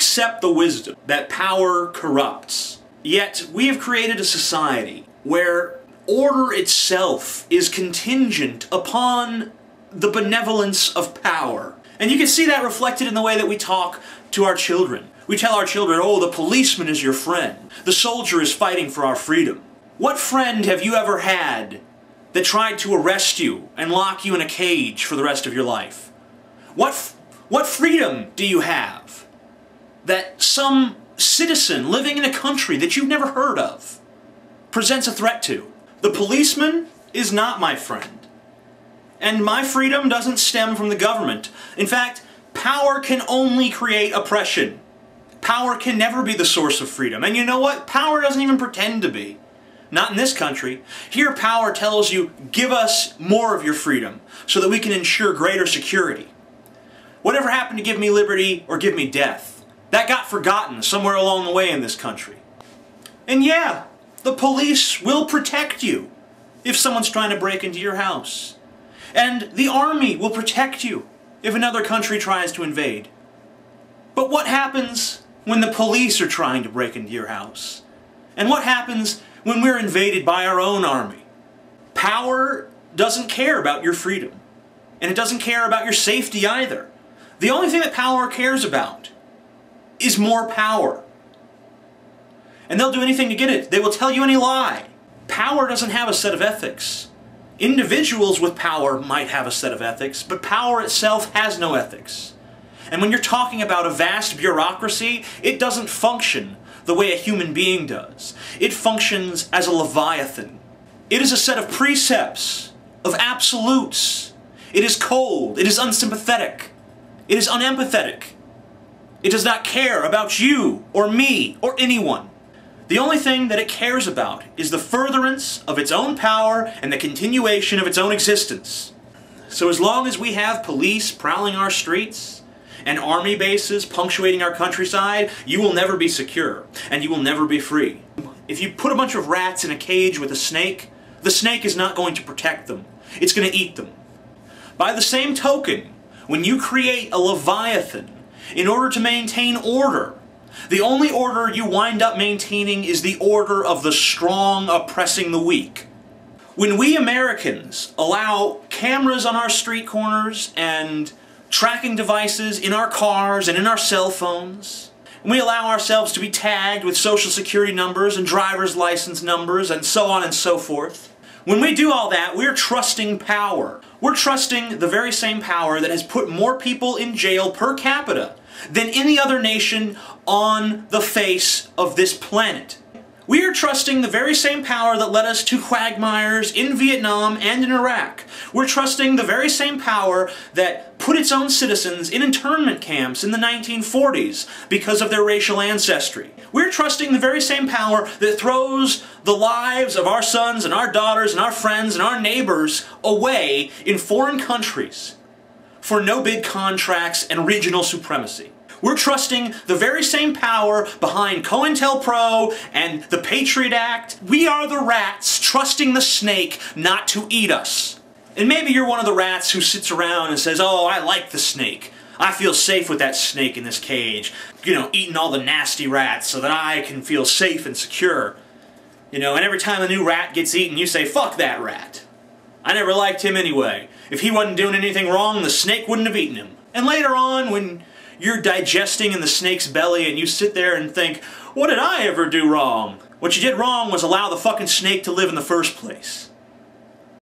accept the wisdom that power corrupts. Yet we have created a society where order itself is contingent upon the benevolence of power. And you can see that reflected in the way that we talk to our children. We tell our children, oh, the policeman is your friend. The soldier is fighting for our freedom. What friend have you ever had that tried to arrest you and lock you in a cage for the rest of your life? What freedom do you have that some citizen living in a country that you've never heard of presents a threat to? The policeman is not my friend. And my freedom doesn't stem from the government. In fact, power can only create oppression. Power can never be the source of freedom. And you know what? Power doesn't even pretend to be. Not in this country. Here, power tells you, give us more of your freedom so that we can ensure greater security. Whatever happened to give me liberty or give me death? That got forgotten somewhere along the way in this country. And yeah, the police will protect you if someone's trying to break into your house. And the army will protect you if another country tries to invade. But what happens when the police are trying to break into your house? And what happens when we're invaded by our own army? Power doesn't care about your freedom. And it doesn't care about your safety either. The only thing that power cares about is more power. And they'll do anything to get it. They will tell you any lie. Power doesn't have a set of ethics. Individuals with power might have a set of ethics, but power itself has no ethics. And when you're talking about a vast bureaucracy, it doesn't function the way a human being does. It functions as a leviathan. It is a set of precepts, of absolutes. It is cold. It is unsympathetic. It is unempathetic. It does not care about you or me or anyone. The only thing that it cares about is the furtherance of its own power and the continuation of its own existence. So as long as we have police prowling our streets and army bases punctuating our countryside, you will never be secure and you will never be free. If you put a bunch of rats in a cage with a snake, the snake is not going to protect them. It's going to eat them. By the same token, when you create a leviathan in order to maintain order, the only order you wind up maintaining is the order of the strong oppressing the weak. When we Americans allow cameras on our street corners and tracking devices in our cars and in our cell phones, and we allow ourselves to be tagged with social security numbers and driver's license numbers and so on and so forth, when we do all that, we're trusting power. We're trusting the very same power that has put more people in jail per capita than any other nation on the face of this planet. We are trusting the very same power that led us to quagmires in Vietnam and in Iraq. We're trusting the very same power that put its own citizens in internment camps in the 1940s because of their racial ancestry. We're trusting the very same power that throws the lives of our sons and our daughters and our friends and our neighbors away in foreign countries for no-bid contracts and regional supremacy. We're trusting the very same power behind COINTELPRO and the Patriot Act. We are the rats trusting the snake not to eat us. And maybe you're one of the rats who sits around and says, oh, I like the snake. I feel safe with that snake in this cage. You know, eating all the nasty rats so that I can feel safe and secure. You know, and every time a new rat gets eaten, you say, fuck that rat. I never liked him anyway. If he wasn't doing anything wrong, the snake wouldn't have eaten him. And later on, when you're digesting in the snake's belly and you sit there and think, what did I ever do wrong? What you did wrong was allow the fucking snake to live in the first place.